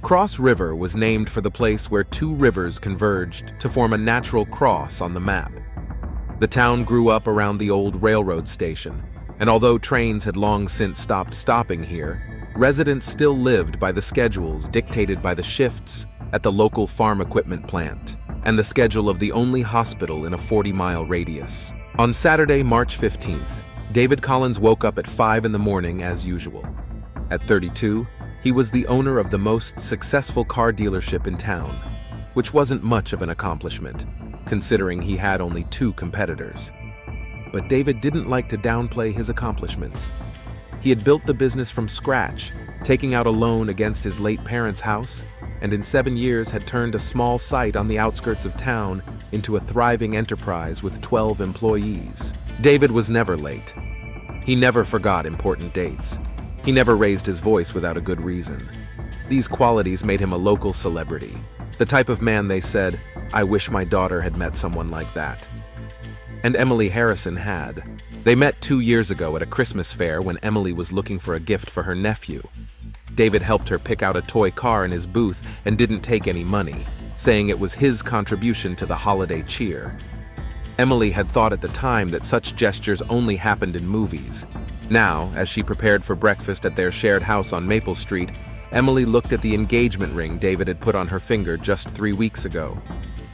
Cross River was named for the place where two rivers converged to form a natural cross on the map. The town grew up around the old railroad station, and although trains had long since stopped stopping here, residents still lived by the schedules dictated by the shifts at the local farm equipment plant and the schedule of the only hospital in a 40-mile radius. On Saturday, March 15th, David Collins woke up at 5 in the morning as usual. At 32, he was the owner of the most successful car dealership in town, which wasn't much of an accomplishment, considering he had only 2 competitors. But David didn't like to downplay his accomplishments. He had built the business from scratch, taking out a loan against his late parents' house, and in 7 years had turned a small site on the outskirts of town into a thriving enterprise with 12 employees. David was never late. He never forgot important dates. He never raised his voice without a good reason. These qualities made him a local celebrity, the type of man they said, "I wish my daughter had met someone like that." And Emily Harrison had. They met 2 years ago at a Christmas fair when Emily was looking for a gift for her nephew. David helped her pick out a toy car in his booth and didn't take any money, saying it was his contribution to the holiday cheer. Emily had thought at the time that such gestures only happened in movies. Now, as she prepared for breakfast at their shared house on Maple Street, Emily looked at the engagement ring David had put on her finger just 3 weeks ago.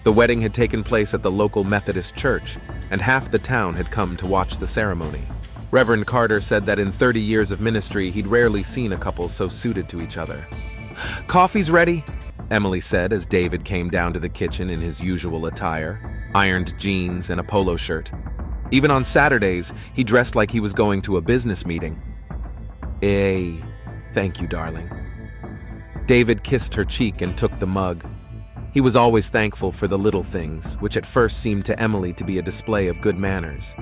The wedding had taken place at the local Methodist church, and half the town had come to watch the ceremony. Reverend Carter said that in 30 years of ministry, he'd rarely seen a couple so suited to each other. "Coffee's ready," Emily said as David came down to the kitchen in his usual attire, ironed jeans and a polo shirt. Even on Saturdays, he dressed like he was going to a business meeting. Thank you, darling." David kissed her cheek and took the mug. He was always thankful for the little things, which at first seemed to Emily to be a display of good manners.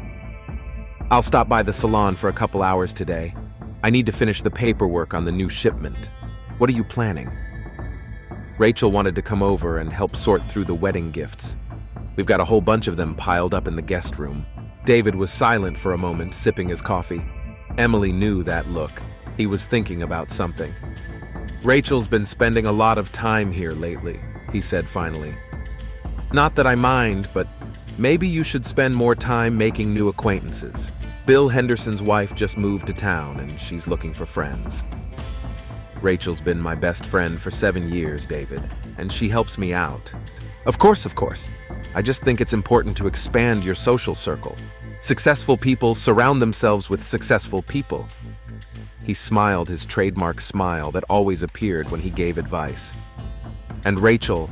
"I'll stop by the salon for a couple hours today. I need to finish the paperwork on the new shipment. What are you planning?" Rachel wanted to come over and help sort through the wedding gifts. "We've got a whole bunch of them piled up in the guest room." David was silent for a moment, sipping his coffee. Emily knew that look. He was thinking about something. "Rachel's been spending a lot of time here lately," he said finally. "Not that I mind, but maybe you should spend more time making new acquaintances. Bill Henderson's wife just moved to town and she's looking for friends." "Rachel's been my best friend for 7 years, David, and she helps me out." Of course. I just think it's important to expand your social circle. Successful people surround themselves with successful people." He smiled his trademark smile that always appeared when he gave advice. "And Rachel,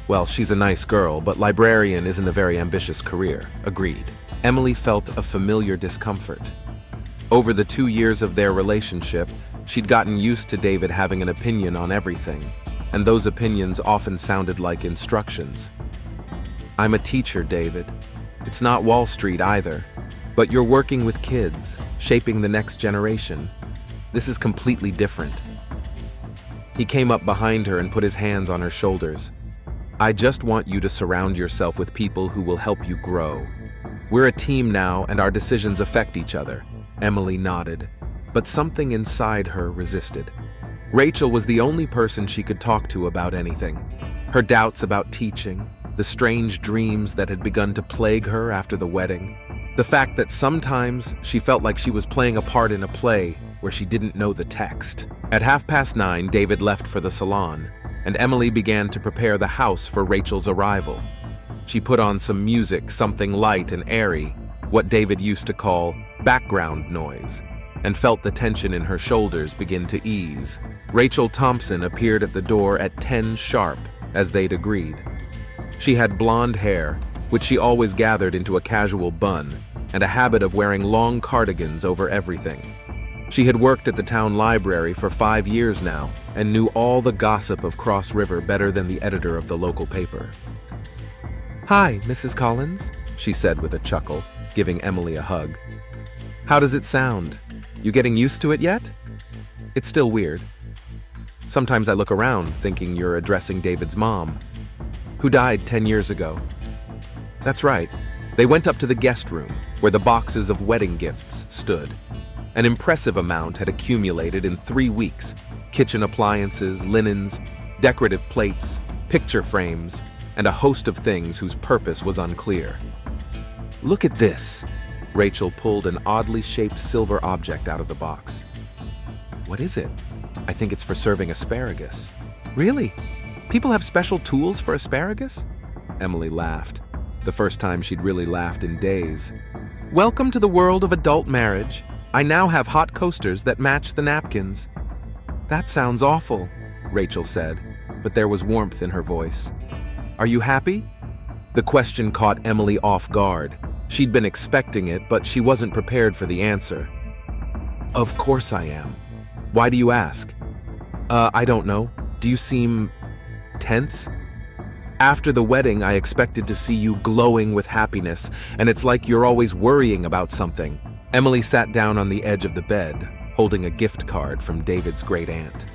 well, she's a nice girl, but librarian isn't a very ambitious career." Agreed. Emily felt a familiar discomfort. Over the 2 years of their relationship, she'd gotten used to David having an opinion on everything, and those opinions often sounded like instructions. "I'm a teacher, David. It's not Wall Street either, but you're working with kids, shaping the next generation. This is completely different." He came up behind her and put his hands on her shoulders. "I just want you to surround yourself with people who will help you grow. We're a team now, and our decisions affect each other." Emily nodded, but something inside her resisted. Rachel was the only person she could talk to about anything. Her doubts about teaching, the strange dreams that had begun to plague her after the wedding, the fact that sometimes she felt like she was playing a part in a play where she didn't know the text. At 9:30, David left for the salon, and Emily began to prepare the house for Rachel's arrival. She put on some music, something light and airy, what David used to call background noise, and felt the tension in her shoulders begin to ease. Rachel Thompson appeared at the door at 10 sharp, as they'd agreed. She had blonde hair, which she always gathered into a casual bun, and a habit of wearing long cardigans over everything. She had worked at the town library for 5 years now and knew all the gossip of Cross River better than the editor of the local paper. "Hi, Mrs. Collins," she said with a chuckle, giving Emily a hug. "How does it sound? You getting used to it yet?" "It's still weird. Sometimes I look around thinking you're addressing David's mom, who died 10 years ago." That's right. They went up to the guest room, where the boxes of wedding gifts stood. An impressive amount had accumulated in 3 weeks: kitchen appliances, linens, decorative plates, picture frames, and a host of things whose purpose was unclear. "Look at this." Rachel pulled an oddly shaped silver object out of the box. "What is it?" "I think it's for serving asparagus." "Really? People have special tools for asparagus?" Emily laughed, the first time she'd really laughed in days. "Welcome to the world of adult marriage. I now have hot coasters that match the napkins." "That sounds awful," Rachel said, but there was warmth in her voice. "Are you happy?" The question caught Emily off guard. She'd been expecting it, but she wasn't prepared for the answer. "Of course I am. Why do you ask?" I don't know. Do you seem tense?" "After the wedding, I expected to see you glowing with happiness, and it's like you're always worrying about something." Emily sat down on the edge of the bed, holding a gift card from David's great aunt.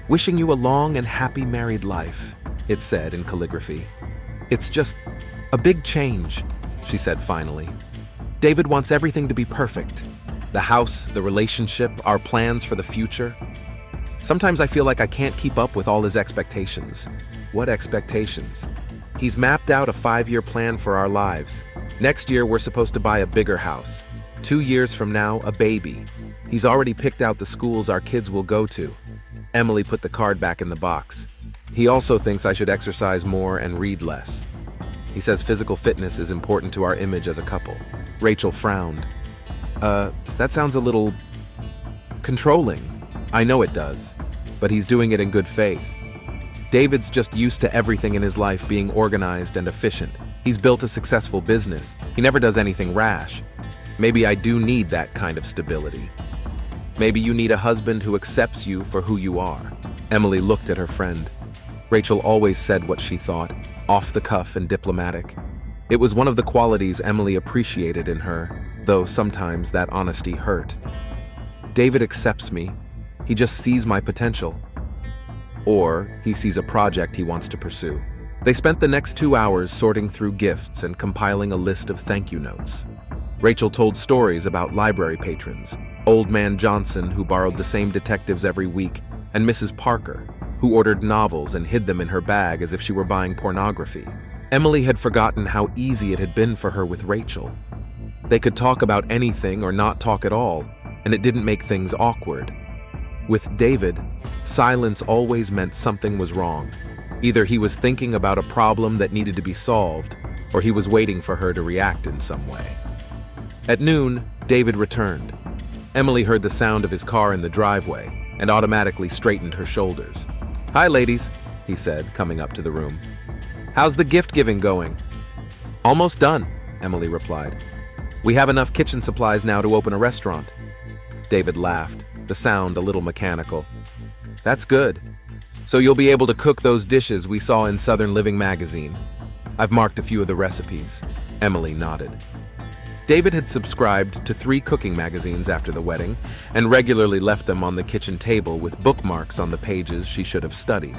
"Wishing you a long and happy married life," it said in calligraphy. "It's just a big change," she said finally. "David wants everything to be perfect. The house, the relationship, our plans for the future. Sometimes I feel like I can't keep up with all his expectations." "What expectations?" "He's mapped out a 5-year plan for our lives. Next year, we're supposed to buy a bigger house. 2 years from now, a baby. He's already picked out the schools our kids will go to." Emily put the card back in the box. "He also thinks I should exercise more and read less. He says physical fitness is important to our image as a couple." Rachel frowned. That sounds a little controlling." "I know it does, but he's doing it in good faith. David's just used to everything in his life being organized and efficient. He's built a successful business. He never does anything rash. Maybe I do need that kind of stability. Maybe you need a husband who accepts you for who you are." Emily looked at her friend. Rachel always said what she thought, off the cuff and diplomatic. It was one of the qualities Emily appreciated in her, though sometimes that honesty hurt. "David accepts me. He just sees my potential. Or he sees a project he wants to pursue." They spent the next 2 hours sorting through gifts and compiling a list of thank you notes. Rachel told stories about library patrons, Old Man Johnson, who borrowed the same detectives every week, and Mrs. Parker, who ordered novels and hid them in her bag as if she were buying pornography. Emily had forgotten how easy it had been for her with Rachel. They could talk about anything or not talk at all, and it didn't make things awkward. With David, silence always meant something was wrong. Either he was thinking about a problem that needed to be solved, or he was waiting for her to react in some way. At noon, David returned. Emily heard the sound of his car in the driveway and automatically straightened her shoulders. "Hi, ladies," he said, coming up to the room. "How's the gift-giving going?" "Almost done," Emily replied. "We have enough kitchen supplies now to open a restaurant." David laughed, the sound a little mechanical. "That's good. So you'll be able to cook those dishes we saw in Southern Living magazine. I've marked a few of the recipes." Emily nodded. David had subscribed to 3 cooking magazines after the wedding and regularly left them on the kitchen table with bookmarks on the pages she should have studied.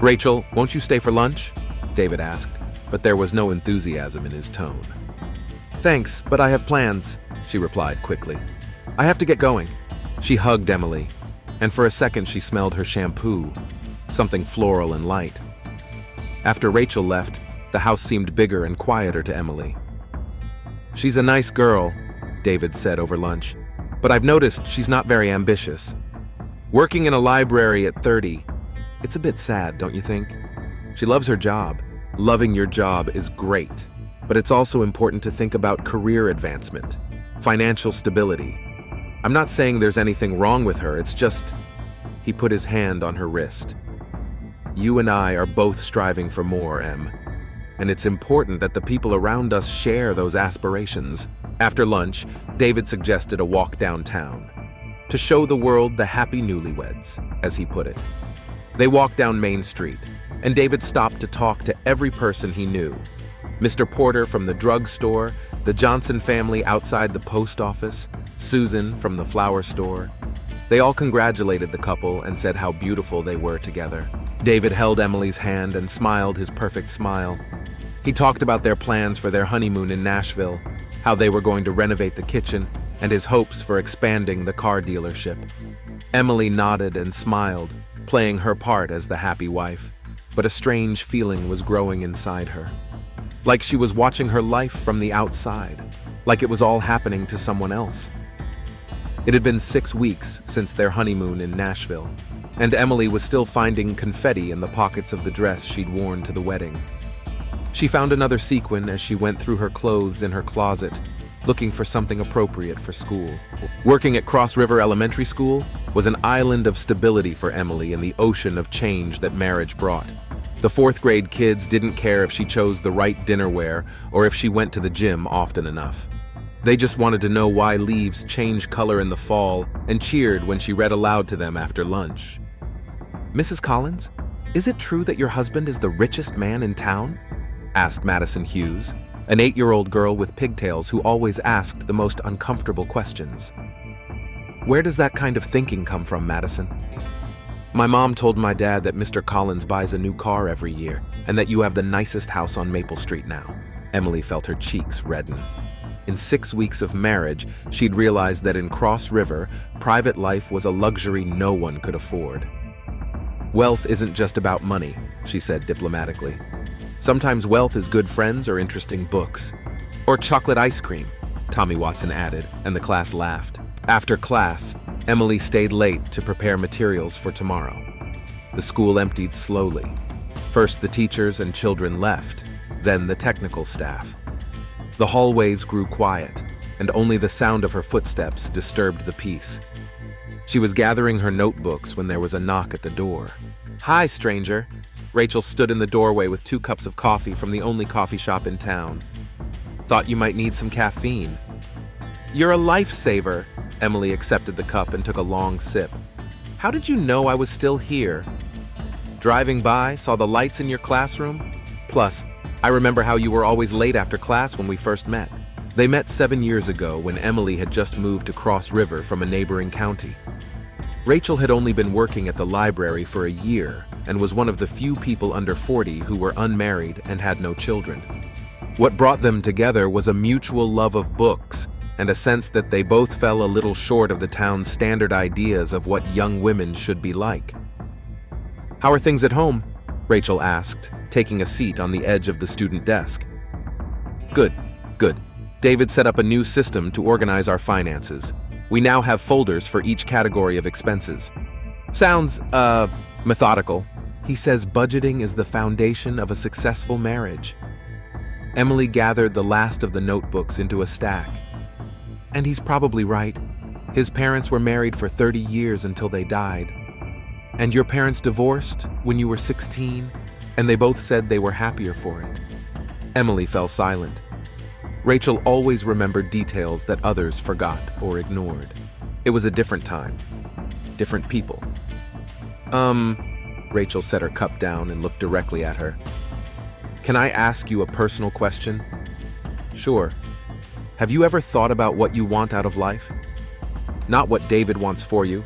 "Rachel, won't you stay for lunch?" David asked, but there was no enthusiasm in his tone. "Thanks, but I have plans," she replied quickly. "I have to get going." She hugged Emily, and for a second she smelled her shampoo, something floral and light. After Rachel left, the house seemed bigger and quieter to Emily. "She's a nice girl," David said over lunch, "but I've noticed she's not very ambitious. Working in a library at 30, it's a bit sad, don't you think? She loves her job. Loving your job is great, but it's also important to think about career advancement, financial stability. I'm not saying there's anything wrong with her, it's just..." He put his hand on her wrist. "You and I are both striving for more, Em. And it's important that the people around us share those aspirations." After lunch, David suggested a walk downtown, to show the world the happy newlyweds, as he put it. They walked down Main Street, and David stopped to talk to every person he knew. Mr. Porter from the drugstore, the Johnson family outside the post office, Susan from the flower store. They all congratulated the couple and said how beautiful they were together. David held Emily's hand and smiled his perfect smile. He talked about their plans for their honeymoon in Nashville, how they were going to renovate the kitchen, and his hopes for expanding the car dealership. Emily nodded and smiled, playing her part as the happy wife, but a strange feeling was growing inside her. Like she was watching her life from the outside, like it was all happening to someone else. It had been 6 weeks since their honeymoon in Nashville, and Emily was still finding confetti in the pockets of the dress she'd worn to the wedding. She found another sequin as she went through her clothes in her closet, looking for something appropriate for school. Working at Cross River Elementary School was an island of stability for Emily in the ocean of change that marriage brought. The 4th grade kids didn't care if she chose the right dinnerware or if she went to the gym often enough. They just wanted to know why leaves change color in the fall and cheered when she read aloud to them after lunch. "Mrs. Collins, is it true that your husband is the richest man in town?" asked Madison Hughes, an 8-year-old girl with pigtails who always asked the most uncomfortable questions. "Where does that kind of thinking come from, Madison?" "My mom told my dad that Mr. Collins buys a new car every year and that you have the nicest house on Maple Street now." Emily felt her cheeks redden. In 6 weeks of marriage, she'd realized that in Cross River, private life was a luxury no one could afford. "Wealth isn't just about money," she said diplomatically. "Sometimes wealth is good friends or interesting books. Or chocolate ice cream," Tommy Watson added, and the class laughed. After class, Emily stayed late to prepare materials for tomorrow. The school emptied slowly. First the teachers and children left, then the technical staff. The hallways grew quiet, and only the sound of her footsteps disturbed the peace. She was gathering her notebooks when there was a knock at the door. "Hi, stranger." Rachel stood in the doorway with 2 cups of coffee from the only coffee shop in town. "Thought you might need some caffeine." "You're a lifesaver." Emily accepted the cup and took a long sip. "How did you know I was still here?" "Driving by, saw the lights in your classroom. Plus, I remember how you were always late after class when we first met." They met 7 years ago when Emily had just moved to Cross River from a neighboring county. Rachel had only been working at the library for a year and was one of the few people under 40 who were unmarried and had no children. What brought them together was a mutual love of books and a sense that they both fell a little short of the town's standard ideas of what young women should be like. "How are things at home?" Rachel asked, taking a seat on the edge of the student desk. Good. David set up a new system to organize our finances. We now have folders for each category of expenses. Sounds, methodical. He says budgeting is the foundation of a successful marriage." Emily gathered the last of the notebooks into a stack. "And he's probably right. His parents were married for 30 years until they died. And your parents divorced when you were 16, and they both said they were happier for it." Emily fell silent. Rachel always remembered details that others forgot or ignored. It was a different time. Different people. Rachel set her cup down and looked directly at her. "Can I ask you a personal question?" "Sure. Have you ever thought about what you want out of life? Not what David wants for you,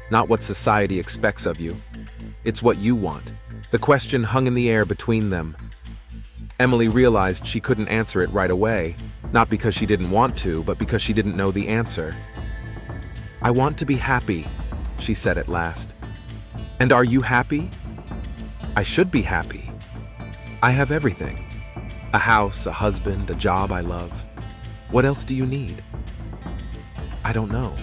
not what society expects of you. It's what you want." The question hung in the air between them. Emily realized she couldn't answer it right away, not because she didn't want to, but because she didn't know the answer. "I want to be happy," she said at last. "And are you happy?" "I should be happy. I have everything. A house, a husband, a job I love. What else do you need?" "I don't know.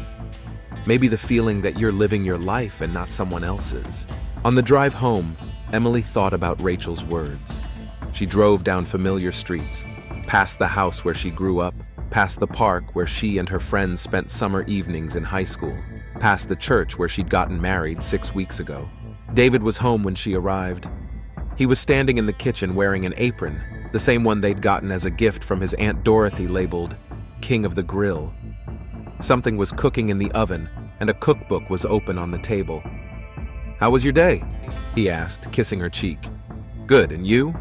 Maybe the feeling that you're living your life and not someone else's." On the drive home, Emily thought about Rachel's words. She drove down familiar streets, past the house where she grew up, past the park where she and her friends spent summer evenings in high school, past the church where she'd gotten married 6 weeks ago. David was home when she arrived. He was standing in the kitchen wearing an apron, the same one they'd gotten as a gift from his Aunt Dorothy labeled King of the Grill. Something was cooking in the oven, and a cookbook was open on the table. "How was your day?" he asked, kissing her cheek. "Good, and you?"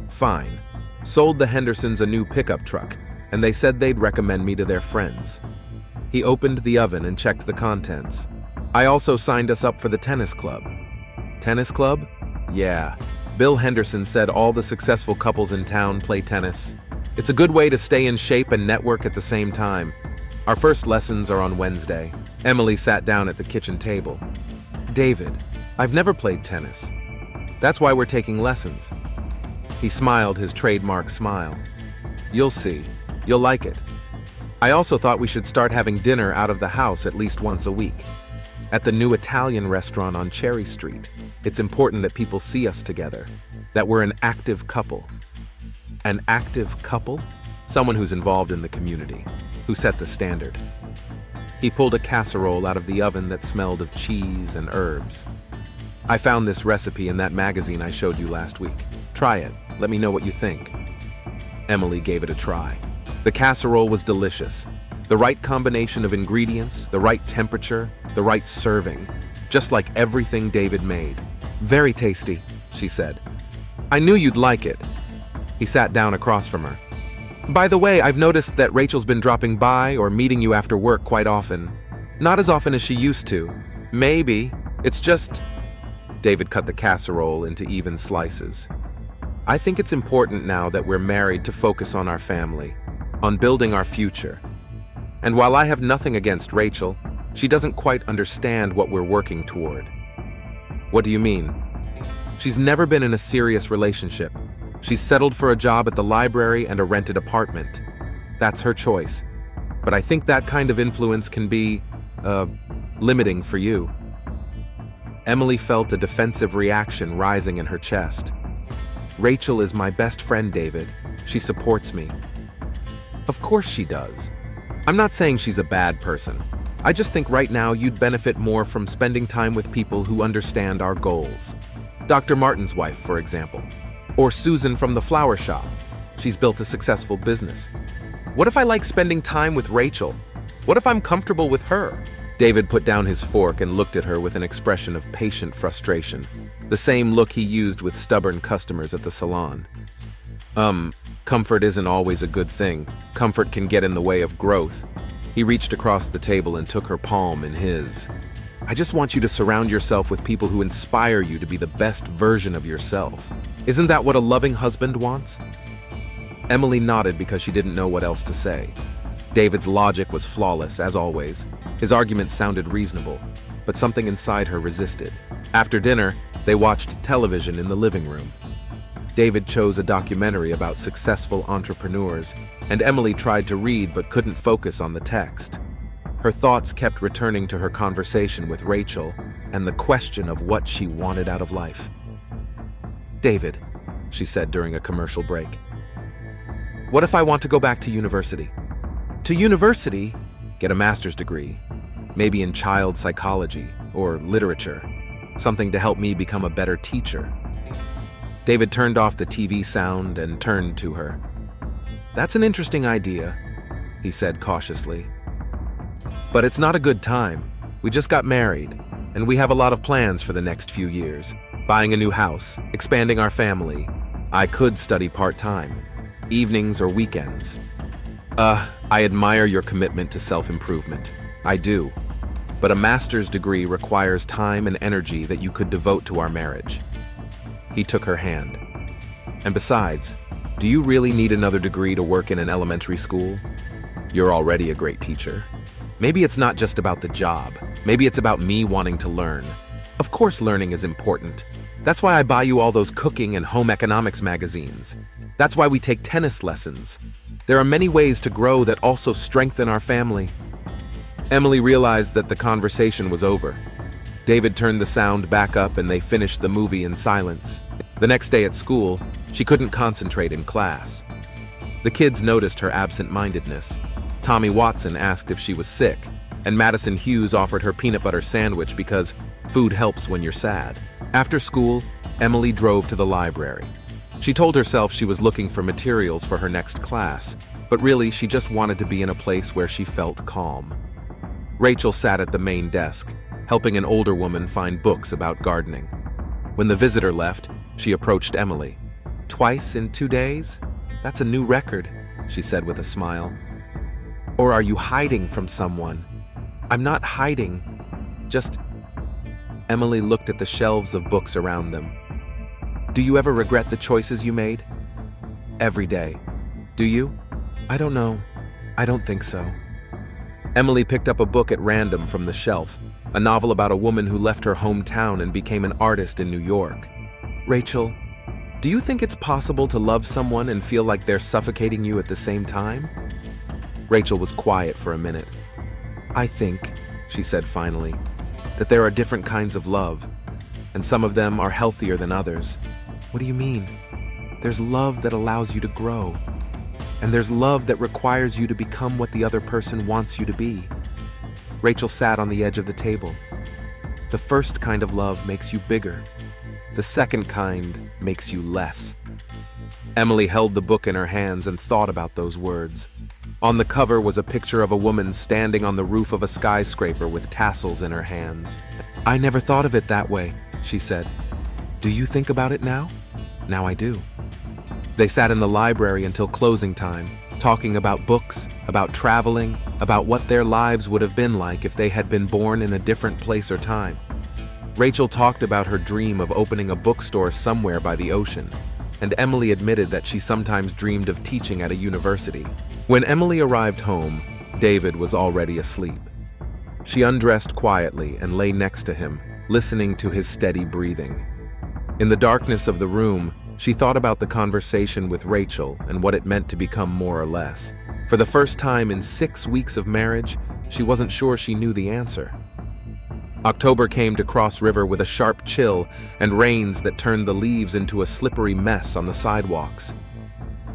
"Fine. Sold the Hendersons a new pickup truck, and they said they'd recommend me to their friends." He opened the oven and checked the contents. "I also signed us up for the tennis club." "Tennis club?" "Yeah. Bill Henderson said all the successful couples in town play tennis. It's a good way to stay in shape and network at the same time. Our first lessons are on Wednesday." Emily sat down at the kitchen table. "David, I've never played tennis. That's why we're taking lessons. He smiled his trademark smile. You'll see. You'll like it. I also thought we should start having dinner out of the house at least once a week. At the new Italian restaurant on Cherry Street. It's important that people see us together, that we're an active couple. An active couple? Someone who's involved in the community, who set the standard. He pulled a casserole out of the oven that smelled of cheese and herbs. I found this recipe in that magazine I showed you last week. Try it. Let me know what you think. Emily gave it a try. The casserole was delicious. The right combination of ingredients, the right temperature, the right serving. Just like everything David made. Very tasty, she said. I knew you'd like it. He sat down across from her. By the way, I've noticed that Rachel's been dropping by or meeting you after work quite often. Not as often as she used to. Maybe. It's just... David cut the casserole into even slices. I think it's important now that we're married to focus on our family, on building our future. And while I have nothing against Rachel, she doesn't quite understand what we're working toward. What do you mean? She's never been in a serious relationship. She's settled for a job at the library and a rented apartment. That's her choice. But I think that kind of influence can be, limiting for you. Emily felt a defensive reaction rising in her chest. Rachel is my best friend, David. She supports me. Of course she does. I'm not saying she's a bad person. I just think right now you'd benefit more from spending time with people who understand our goals. Dr. Martin's wife, for example. Or Susan from the flower shop. She's built a successful business. What if I like spending time with Rachel? What if I'm comfortable with her? David put down his fork and looked at her with an expression of patient frustration, the same look he used with stubborn customers at the salon. Comfort isn't always a good thing. Comfort can get in the way of growth. He reached across the table and took her palm in his. I just want you to surround yourself with people who inspire you to be the best version of yourself. Isn't that what a loving husband wants? Emily nodded because she didn't know what else to say. David's logic was flawless, as always. His arguments sounded reasonable, but something inside her resisted. After dinner, they watched television in the living room. David chose a documentary about successful entrepreneurs, and Emily tried to read but couldn't focus on the text. Her thoughts kept returning to her conversation with Rachel and the question of what she wanted out of life. David, she said during a commercial break, what if I want to go back to university? To university, get a master's degree, maybe in child psychology or literature, something to help me become a better teacher. David turned off the TV sound and turned to her. That's an interesting idea, he said cautiously. But it's not a good time. We just got married, and we have a lot of plans for the next few years. Buying a new house, expanding our family. I could study part-time, evenings or weekends. I admire your commitment to self-improvement. I do. But a master's degree requires time and energy that you could devote to our marriage. He took her hand. And besides, do you really need another degree to work in an elementary school? You're already a great teacher. Maybe it's not just about the job. Maybe it's about me wanting to learn. Of course learning is important. That's why I buy you all those cooking and home economics magazines. That's why we take tennis lessons. There are many ways to grow that also strengthen our family. Emily realized that the conversation was over. David turned the sound back up and they finished the movie in silence. The next day at school, she couldn't concentrate in class. The kids noticed her absent-mindedness. Tommy Watson asked if she was sick, and Madison Hughes offered her peanut butter sandwich because food helps when you're sad. After school, Emily drove to the library. She told herself she was looking for materials for her next class, but really she just wanted to be in a place where she felt calm. Rachel sat at the main desk, helping an older woman find books about gardening. When the visitor left, she approached Emily. "Twice in 2 days? That's a new record," she said with a smile. "Or are you hiding from someone?" "I'm not hiding, just..." Emily looked at the shelves of books around them. "Do you ever regret the choices you made?" "Every day. Do you?" "I don't know. I don't think so." Emily picked up a book at random from the shelf. a novel about a woman who left her hometown and became an artist in New York. Rachel, do you think it's possible to love someone and feel like they're suffocating you at the same time? Rachel was quiet for a minute. I think, she said finally, that there are different kinds of love, and some of them are healthier than others. What do you mean? There's love that allows you to grow, and there's love that requires you to become what the other person wants you to be. Rachel sat on the edge of the table. The first kind of love makes you bigger. The second kind makes you less. Emily held the book in her hands and thought about those words. On the cover was a picture of a woman standing on the roof of a skyscraper with tassels in her hands. I never thought of it that way, she said. Do you think about it now? Now I do. They sat in the library until closing time, talking about books, about traveling, about what their lives would have been like if they had been born in a different place or time. Rachel talked about her dream of opening a bookstore somewhere by the ocean, and Emily admitted that she sometimes dreamed of teaching at a university. When Emily arrived home, David was already asleep. She undressed quietly and lay next to him, listening to his steady breathing. In the darkness of the room, she thought about the conversation with Rachel and what it meant to become more or less. For the first time in 6 weeks of marriage, she wasn't sure she knew the answer. October came to Cross River with a sharp chill and rains that turned the leaves into a slippery mess on the sidewalks.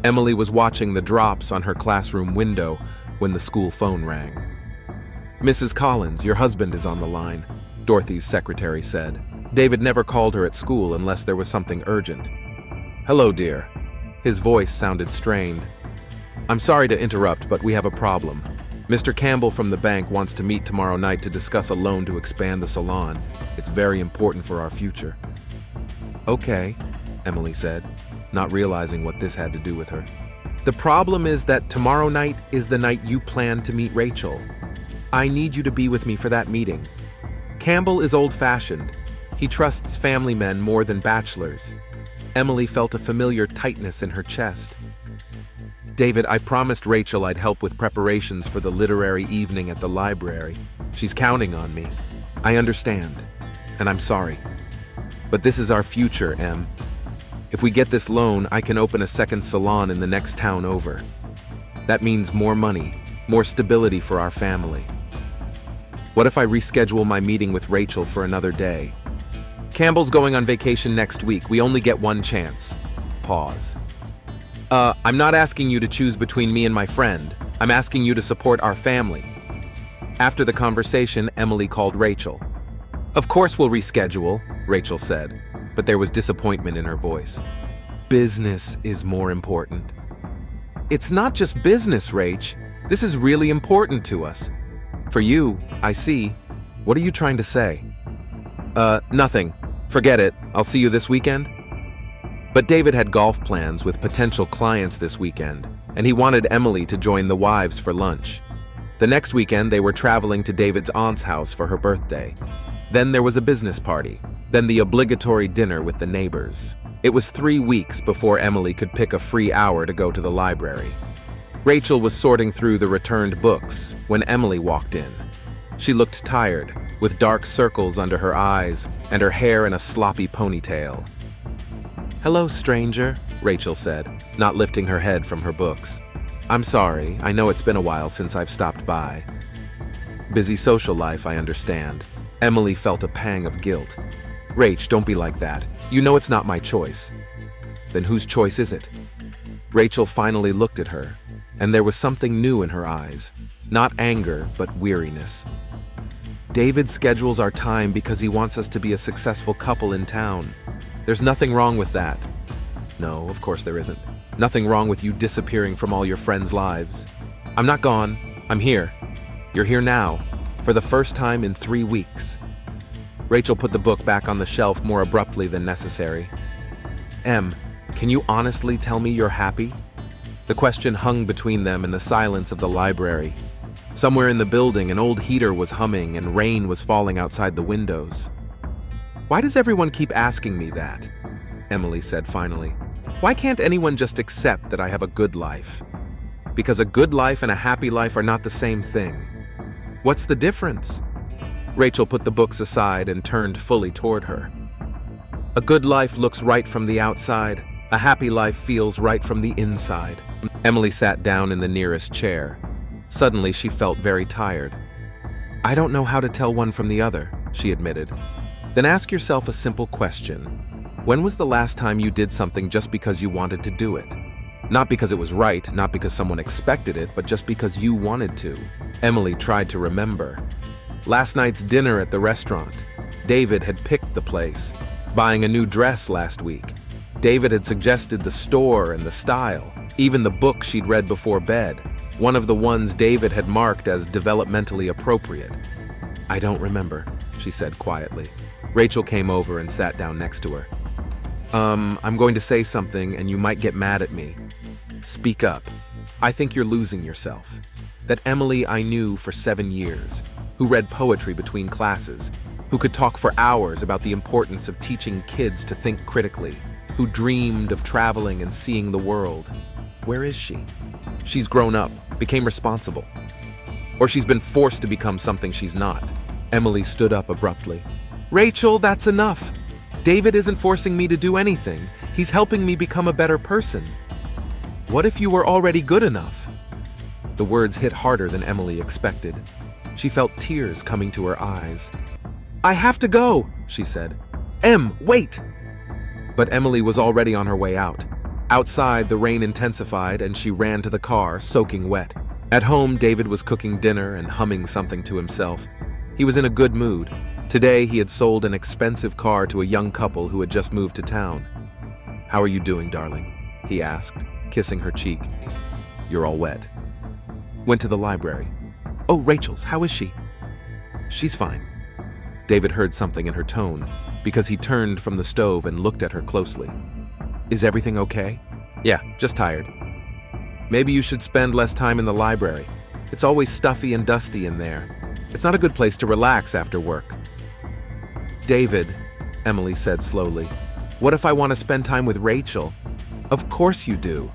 Emily was watching the drops on her classroom window when the school phone rang. Mrs. Collins, your husband is on the line, Dorothy's secretary said. David never called her at school unless there was something urgent. Hello, dear. His voice sounded strained. I'm sorry to interrupt, but we have a problem. Mr. Campbell from the bank wants to meet tomorrow night to discuss a loan to expand the salon. It's very important for our future. Okay, Emily said, not realizing what this had to do with her. The problem is that tomorrow night is the night you plan to meet Rachel. I need you to be with me for that meeting. Campbell is old-fashioned. He trusts family men more than bachelors. Emily felt a familiar tightness in her chest. David, I promised Rachel I'd help with preparations for the literary evening at the library. She's counting on me. I understand, and I'm sorry. But this is our future, Em. If we get this loan, I can open a second salon in the next town over. That means more money, more stability for our family. What if I reschedule my meeting with Rachel for another day? Campbell's going on vacation next week. We only get one chance. Pause. I'm not asking you to choose between me and my friend. I'm asking you to support our family. After the conversation, Emily called Rachel. Of course we'll reschedule, Rachel said, but there was disappointment in her voice. Business is more important. It's not just business, Rach. This is really important to us. For you, I see. What are you trying to say? Nothing. Forget it. I'll see you this weekend. But David had golf plans with potential clients this weekend, and he wanted Emily to join the wives for lunch. The next weekend, they were traveling to David's aunt's house for her birthday. Then there was a business party, then the obligatory dinner with the neighbors. It was 3 weeks before Emily could pick a free hour to go to the library. Rachel was sorting through the returned books when Emily walked in. She looked tired, with dark circles under her eyes and her hair in a sloppy ponytail. Hello, stranger, Rachel said, not lifting her head from her books. I'm sorry, I know it's been a while since I've stopped by. Busy social life, I understand. Emily felt a pang of guilt. Rach, don't be like that. You know it's not my choice. Then whose choice is it? Rachel finally looked at her, and there was something new in her eyes. Not anger, but weariness. David schedules our time because he wants us to be a successful couple in town. There's nothing wrong with that. No, of course there isn't. Nothing wrong with you disappearing from all your friends' lives. I'm not gone. I'm here. You're here now, for the first time in 3 weeks. Rachel put the book back on the shelf more abruptly than necessary. Em, can you honestly tell me you're happy? The question hung between them in the silence of the library. Somewhere in the building, an old heater was humming and rain was falling outside the windows. Why does everyone keep asking me that? Emily said finally. Why can't anyone just accept that I have a good life? Because a good life and a happy life are not the same thing. What's the difference? Rachel put the books aside and turned fully toward her. A good life looks right from the outside. A happy life feels right from the inside. Emily sat down in the nearest chair. Suddenly, she felt very tired. I don't know how to tell one from the other, she admitted. Then ask yourself a simple question. When was the last time you did something just because you wanted to do it? Not because it was right, not because someone expected it, but just because you wanted to. Emily tried to remember. Last night's dinner at the restaurant. David had picked the place. Buying a new dress last week. David had suggested the store and the style, even the book she'd read before bed, one of the ones David had marked as developmentally appropriate. I don't remember, she said quietly. Rachel came over and sat down next to her. I'm going to say something and you might get mad at me. Speak up. I think you're losing yourself. That Emily I knew for 7 years, who read poetry between classes, who could talk for hours about the importance of teaching kids to think critically, who dreamed of traveling and seeing the world. Where is she? She's grown up, became responsible. Or she's been forced to become something she's not. Emily stood up abruptly. Rachel, that's enough. David isn't forcing me to do anything. He's helping me become a better person. What if you were already good enough? The words hit harder than Emily expected. She felt tears coming to her eyes. I have to go, she said. Wait! But Emily was already on her way out. Outside, the rain intensified and she ran to the car, soaking wet. At home, David was cooking dinner and humming something to himself. He was in a good mood. Today, he had sold an expensive car to a young couple who had just moved to town. How are you doing, darling? He asked, kissing her cheek. You're all wet. Went to the library. Oh, Rachel's, how is she? She's fine. David heard something in her tone because he turned from the stove and looked at her closely. Is everything okay? Yeah, just tired. Maybe you should spend less time in the library. It's always stuffy and dusty in there. It's not a good place to relax after work. David, Emily said slowly, what if I want to spend time with Rachel? Of course you do.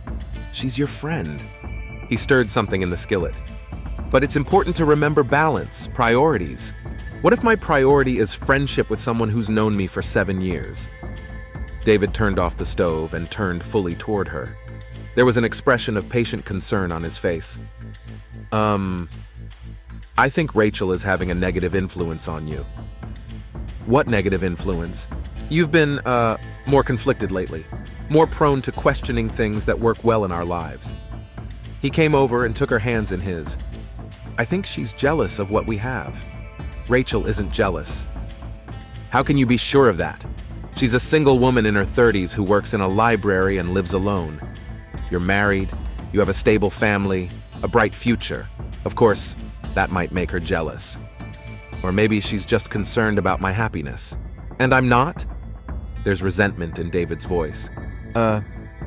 She's your friend. He stirred something in the skillet. But it's important to remember balance, priorities. What if my priority is friendship with someone who's known me for 7 years? David turned off the stove and turned fully toward her. There was an expression of patient concern on his face. I think Rachel is having a negative influence on you. What negative influence? You've been, more conflicted lately. More prone to questioning things that work well in our lives. He came over and took her hands in his. I think she's jealous of what we have. Rachel isn't jealous. How can you be sure of that? She's a single woman in her 30s who works in a library and lives alone. You're married, you have a stable family, a bright future. Of course, that might make her jealous. Or maybe she's just concerned about my happiness. And I'm not? There's resentment in David's voice.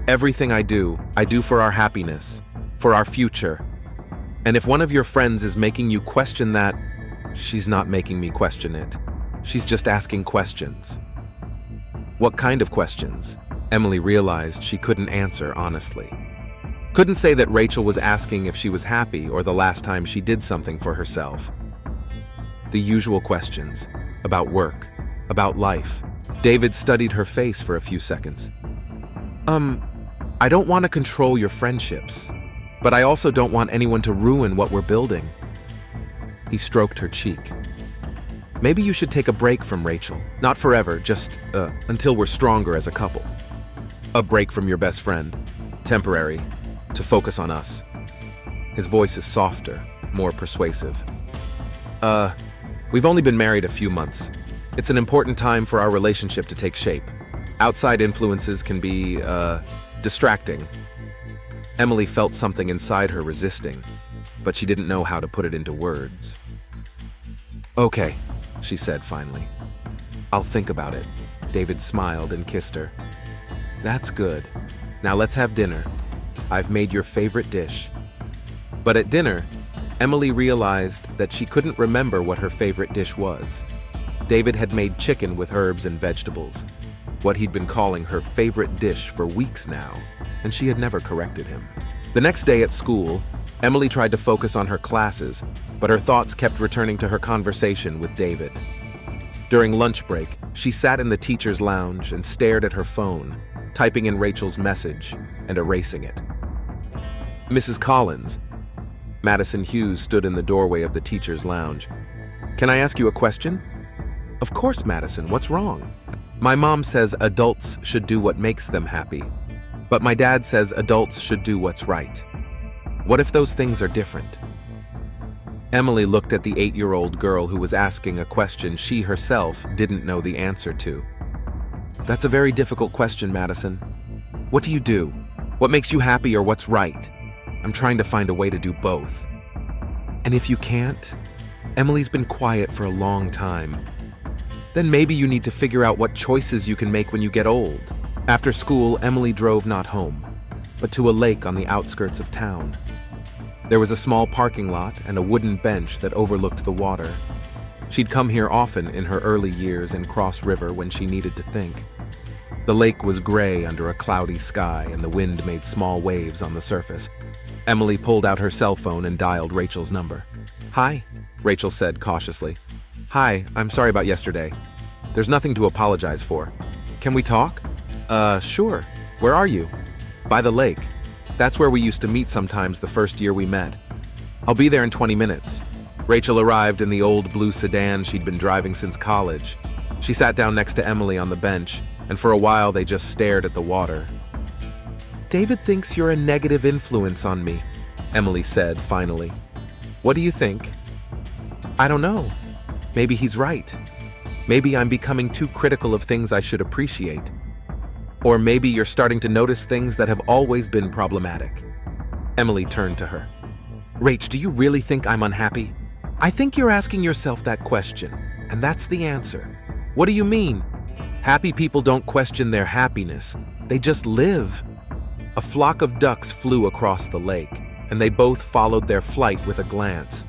Everything I do for our happiness, for our future. And if one of your friends is making you question that, she's not making me question it. She's just asking questions. What kind of questions? Emily realized she couldn't answer honestly. Couldn't say that Rachel was asking if she was happy or the last time she did something for herself. The usual questions, about work, about life. David studied her face for a few seconds. I don't want to control your friendships, but I also don't want anyone to ruin what we're building. He stroked her cheek. Maybe you should take a break from Rachel. Not forever, just until we're stronger as a couple. A break from your best friend. Temporary. To focus on us. His voice is softer, more persuasive. We've only been married a few months. It's an important time for our relationship to take shape. Outside influences can be, distracting. Emily felt something inside her resisting, but she didn't know how to put it into words. Okay, she said finally. I'll think about it. David smiled and kissed her. That's good. Now let's have dinner. I've made your favorite dish. But at dinner, Emily realized that she couldn't remember what her favorite dish was. David had made chicken with herbs and vegetables, what he'd been calling her favorite dish for weeks now, and she had never corrected him. The next day at school, Emily tried to focus on her classes, but her thoughts kept returning to her conversation with David. During lunch break, she sat in the teacher's lounge and stared at her phone, typing in Rachel's message and erasing it. Mrs. Collins. Madison Hughes stood in the doorway of the teacher's lounge. "Can I ask you a question?" "Of course, Madison, what's wrong?" "My mom says adults should do what makes them happy, but my dad says adults should do what's right. What if those things are different?" Emily looked at the 8-year-old girl who was asking a question she herself didn't know the answer to. "That's a very difficult question, Madison. What do you do? What makes you happy or what's right? I'm trying to find a way to do both." "And if you can't?" Emily's been quiet for a long time. "Then maybe you need to figure out what choices you can make when you get old." After school, Emily drove not home, but to a lake on the outskirts of town. There was a small parking lot and a wooden bench that overlooked the water. She'd come here often in her early years in Cross River when she needed to think. The lake was gray under a cloudy sky and the wind made small waves on the surface. Emily pulled out her cell phone and dialed Rachel's number. "Hi," Rachel said cautiously. "Hi, I'm sorry about yesterday. There's nothing to apologize for. Can we talk?" Sure. Where are you?" "By the lake. That's where we used to meet sometimes the first year we met." "I'll be there in 20 minutes. Rachel arrived in the old blue sedan she'd been driving since college. She sat down next to Emily on the bench, and for a while they just stared at the water. "David thinks you're a negative influence on me," Emily said finally. "What do you think?" "I don't know. Maybe he's right. Maybe I'm becoming too critical of things I should appreciate. Or maybe you're starting to notice things that have always been problematic." Emily turned to her. "Rach, do you really think I'm unhappy?" "I think you're asking yourself that question, and that's the answer." "What do you mean?" "Happy people don't question their happiness. They just live." A flock of ducks flew across the lake, and they both followed their flight with a glance.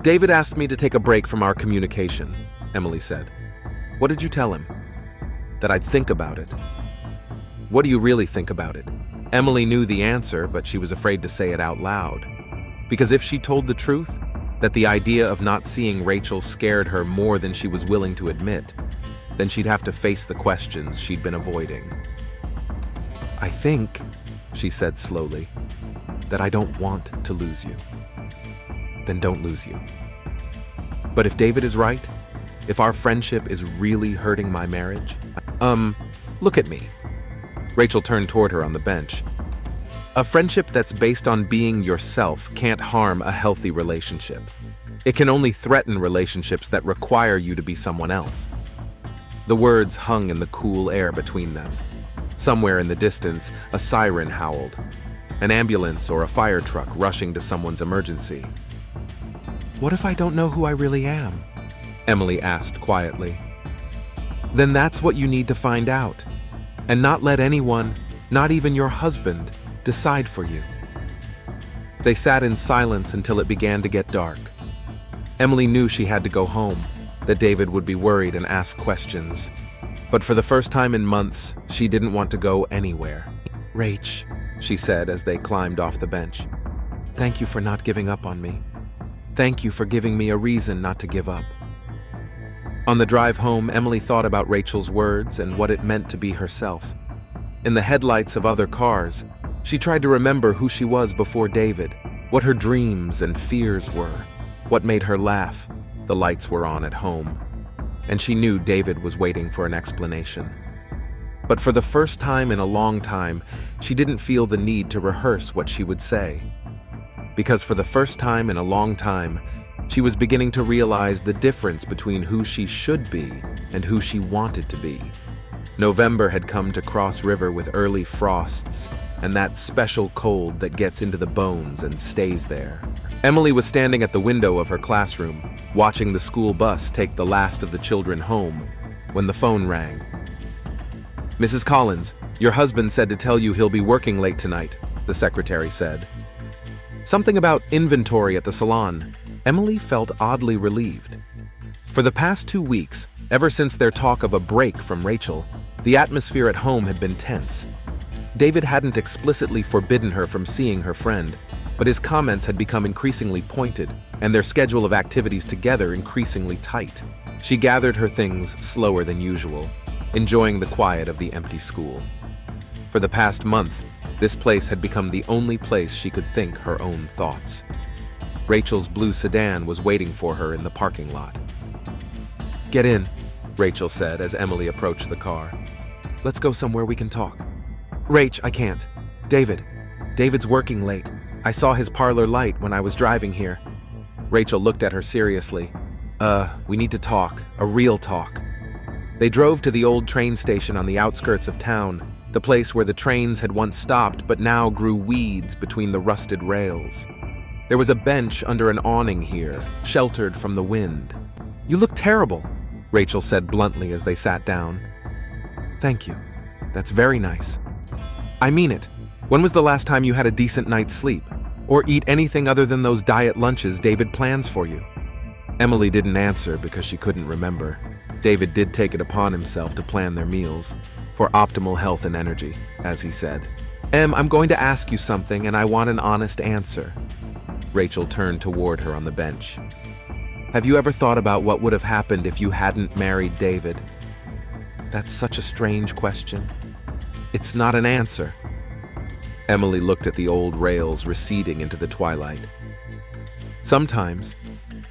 "David asked me to take a break from our communication," Emily said. "What did you tell him?" "That I'd think about it." "What do you really think about it?" Emily knew the answer, but she was afraid to say it out loud. Because if she told the truth, that the idea of not seeing Rachel scared her more than she was willing to admit, then she'd have to face the questions she'd been avoiding. "I think," she said slowly, "that I don't want to lose you." "Then don't lose you." "But if David is right, if our friendship is really hurting my marriage, look at me." Rachel turned toward her on the bench. "A friendship that's based on being yourself can't harm a healthy relationship. It can only threaten relationships that require you to be someone else." The words hung in the cool air between them. Somewhere in the distance, a siren howled. An ambulance or a fire truck rushing to someone's emergency. "What if I don't know who I really am?" Emily asked quietly. "Then that's what you need to find out. And not let anyone, not even your husband, decide for you." They sat in silence until it began to get dark. Emily knew she had to go home, that David would be worried and ask questions. But for the first time in months, she didn't want to go anywhere. "Rach," she said as they climbed off the bench, "thank you for not giving up on me. Thank you for giving me a reason not to give up." On the drive home, Emily thought about Rachel's words and what it meant to be herself. In the headlights of other cars, she tried to remember who she was before David, what her dreams and fears were, what made her laugh. The lights were on at home, and she knew David was waiting for an explanation. But for the first time in a long time, she didn't feel the need to rehearse what she would say. Because for the first time in a long time, she was beginning to realize the difference between who she should be and who she wanted to be. November had come to Cross River with early frosts and that special cold that gets into the bones and stays there. Emily was standing at the window of her classroom, watching the school bus take the last of the children home, when the phone rang. "Mrs. Collins, your husband said to tell you he'll be working late tonight," the secretary said. Something about inventory at the salon. Emily felt oddly relieved. For the past 2 weeks, ever since their talk of a break from Rachel, the atmosphere at home had been tense. David hadn't explicitly forbidden her from seeing her friend, but his comments had become increasingly pointed, and their schedule of activities together increasingly tight. She gathered her things slower than usual, enjoying the quiet of the empty school. For the past month, this place had become the only place she could think her own thoughts. Rachel's blue sedan was waiting for her in the parking lot. "Get in," Rachel said as Emily approached the car. "Let's go somewhere we can talk." "Rach, I can't. David's working late. I saw his parlor light when I was driving here." Rachel looked at her seriously. We need to talk, a real talk." They drove to the old train station on the outskirts of town, the place where the trains had once stopped but now grew weeds between the rusted rails. There was a bench under an awning here, sheltered from the wind. "You look terrible," Rachel said bluntly as they sat down. "Thank you. That's very nice." "I mean it. When was the last time you had a decent night's sleep? Or eat anything other than those diet lunches David plans for you?" Emily didn't answer because she couldn't remember. David did take it upon himself to plan their meals, for optimal health and energy, as he said. I'm going to ask you something and I want an honest answer." Rachel turned toward her on the bench. "Have you ever thought about what would have happened if you hadn't married David?" "That's such a strange question. It's not an answer." Emily looked at the old rails receding into the twilight. "Sometimes.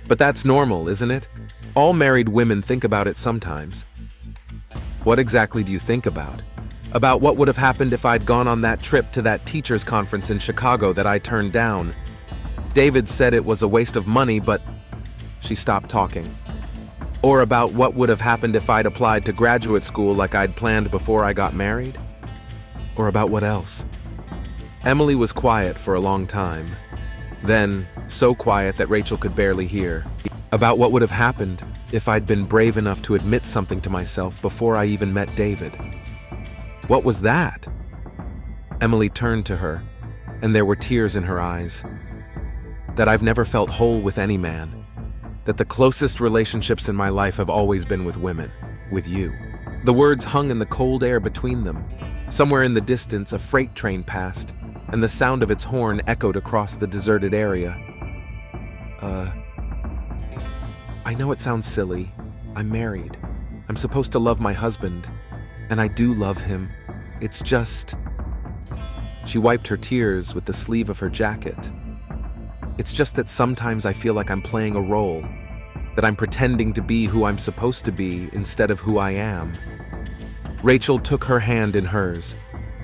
But that's normal, isn't it? All married women think about it sometimes." "What exactly do you think about?" "About what would have happened if I'd gone on that trip to that teachers' conference in Chicago that I turned down. David said it was a waste of money, but..." She stopped talking. "Or about what would have happened if I'd applied to graduate school like I'd planned before I got married? Or about what else?" Emily was quiet for a long time. Then, so quiet that Rachel could barely hear. "About what would have happened if I'd been brave enough to admit something to myself before I even met David." "What was that?" Emily turned to her, and there were tears in her eyes. "That I've never felt whole with any man. That the closest relationships in my life have always been with women, with you." The words hung in the cold air between them. Somewhere in the distance, a freight train passed, and the sound of its horn echoed across the deserted area. I know it sounds silly. I'm married. I'm supposed to love my husband, and I do love him. It's just..." She wiped her tears with the sleeve of her jacket. "It's just that sometimes I feel like I'm playing a role, that I'm pretending to be who I'm supposed to be instead of who I am." Rachel took her hand in hers.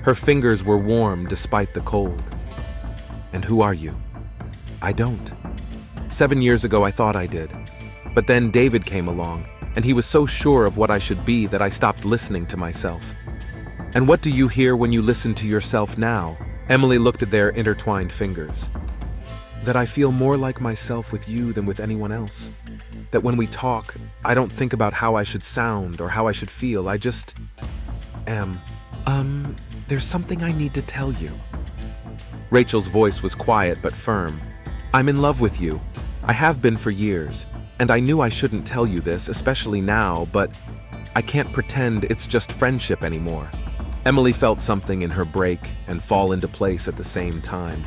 Her fingers were warm despite the cold. "And who are you?" "I don't. 7 years ago I thought I did. But then David came along, and he was so sure of what I should be that I stopped listening to myself." "And what do you hear when you listen to yourself now?" Emily looked at their intertwined fingers. "That I feel more like myself with you than with anyone else. That when we talk, I don't think about how I should sound or how I should feel. I just am. There's something I need to tell you." Rachel's voice was quiet but firm. "I'm in love with you. I have been for years. And I knew I shouldn't tell you this, especially now, but I can't pretend it's just friendship anymore." Emily felt something in her break and fall into place at the same time.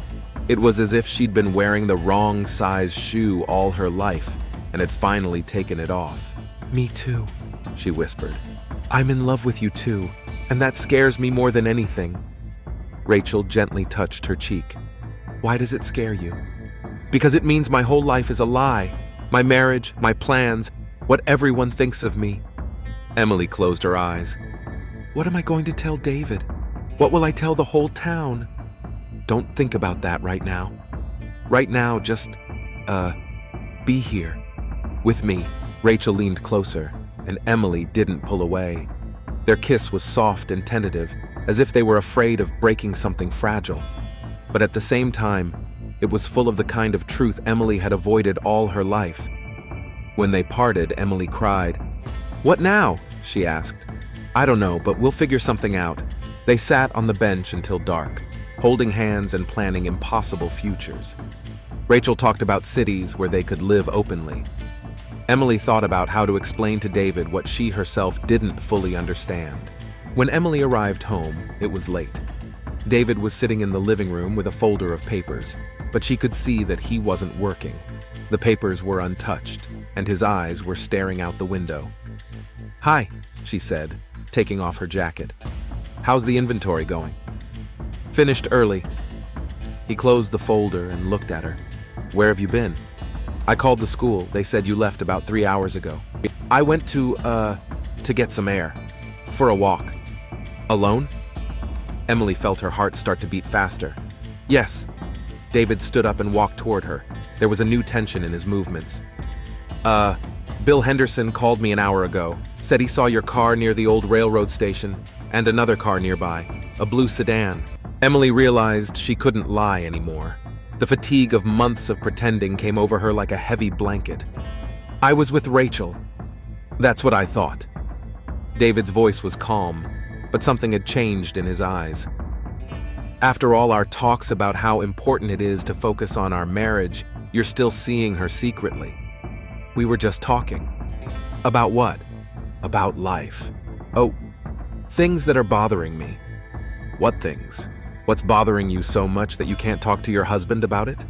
It was as if she'd been wearing the wrong size shoe all her life and had finally taken it off. "Me too," she whispered. "I'm in love with you too, and that scares me more than anything." Rachel gently touched her cheek. "Why does it scare you?" "Because it means my whole life is a lie. My marriage, my plans, what everyone thinks of me." Emily closed her eyes. "What am I going to tell David? What will I tell the whole town?" "Don't think about that right now. Right now, just, be here. With me." Rachel leaned closer, and Emily didn't pull away. Their kiss was soft and tentative, as if they were afraid of breaking something fragile. But at the same time, it was full of the kind of truth Emily had avoided all her life. When they parted, Emily cried. "What now?" she asked. "I don't know, but we'll figure something out." They sat on the bench until dark, holding hands and planning impossible futures. Rachel talked about cities where they could live openly. Emily thought about how to explain to David what she herself didn't fully understand. When Emily arrived home, it was late. David was sitting in the living room with a folder of papers, but she could see that he wasn't working. The papers were untouched, and his eyes were staring out the window. "Hi," she said, taking off her jacket. "How's the inventory going?" "Finished early." He closed the folder and looked at her. "Where have you been?" "I called the school. They said you left about 3 hours ago." "I went to get some air. For a walk." "Alone?" Emily felt her heart start to beat faster. "Yes." David stood up and walked toward her. There was a new tension in his movements. Bill Henderson called me an hour ago. Said he saw your car near the old railroad station, and another car nearby, a blue sedan." Emily realized she couldn't lie anymore. The fatigue of months of pretending came over her like a heavy blanket. "I was with Rachel." "That's what I thought." David's voice was calm, but something had changed in his eyes. "After all our talks about how important it is to focus on our marriage, you're still seeing her secretly." "We were just talking." "About what?" "About life." "Oh, things that are bothering me." "What things? What's bothering you so much that you can't talk to your husband about it?"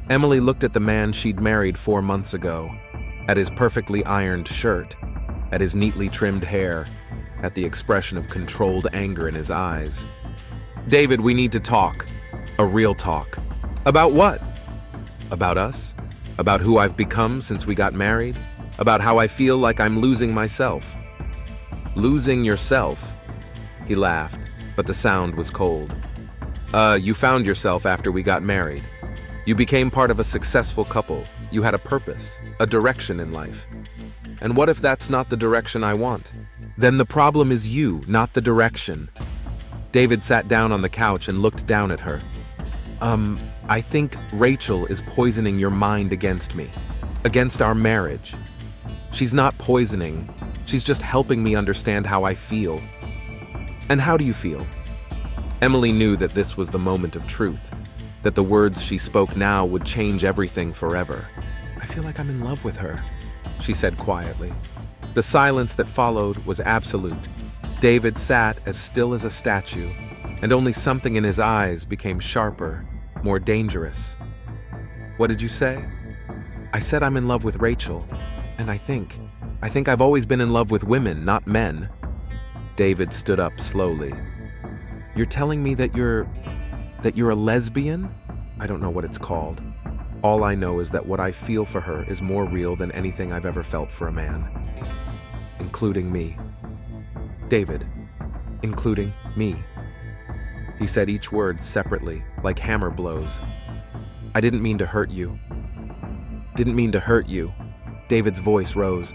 Emily looked at the man she'd married 4 months ago, at his perfectly ironed shirt, at his neatly trimmed hair, at the expression of controlled anger in his eyes. "David, we need to talk. A real talk." "About what?" "About us. About who I've become since we got married. About how I feel like I'm losing myself." "Losing yourself?" He laughed, but the sound was cold. You found yourself after we got married. You became part of a successful couple. You had a purpose, a direction in life. And what if that's not the direction I want? Then the problem is you, not the direction." David sat down on the couch and looked down at her. I think Rachel is poisoning your mind against me, against our marriage." "She's not poisoning. She's just helping me understand how I feel." "And how do you feel?" Emily knew that this was the moment of truth, that the words she spoke now would change everything forever. "I feel like I'm in love with her," she said quietly. The silence that followed was absolute. David sat as still as a statue, and only something in his eyes became sharper, more dangerous. "What did you say?" "I said I'm in love with Rachel, and I think I've always been in love with women, not men." David stood up slowly. "You're telling me that you're a lesbian?" "I don't know what it's called. All I know is that what I feel for her is more real than anything I've ever felt for a man. Including me." "David, including me." He said each word separately, like hammer blows. "I didn't mean to hurt you." "Didn't mean to hurt you." David's voice rose.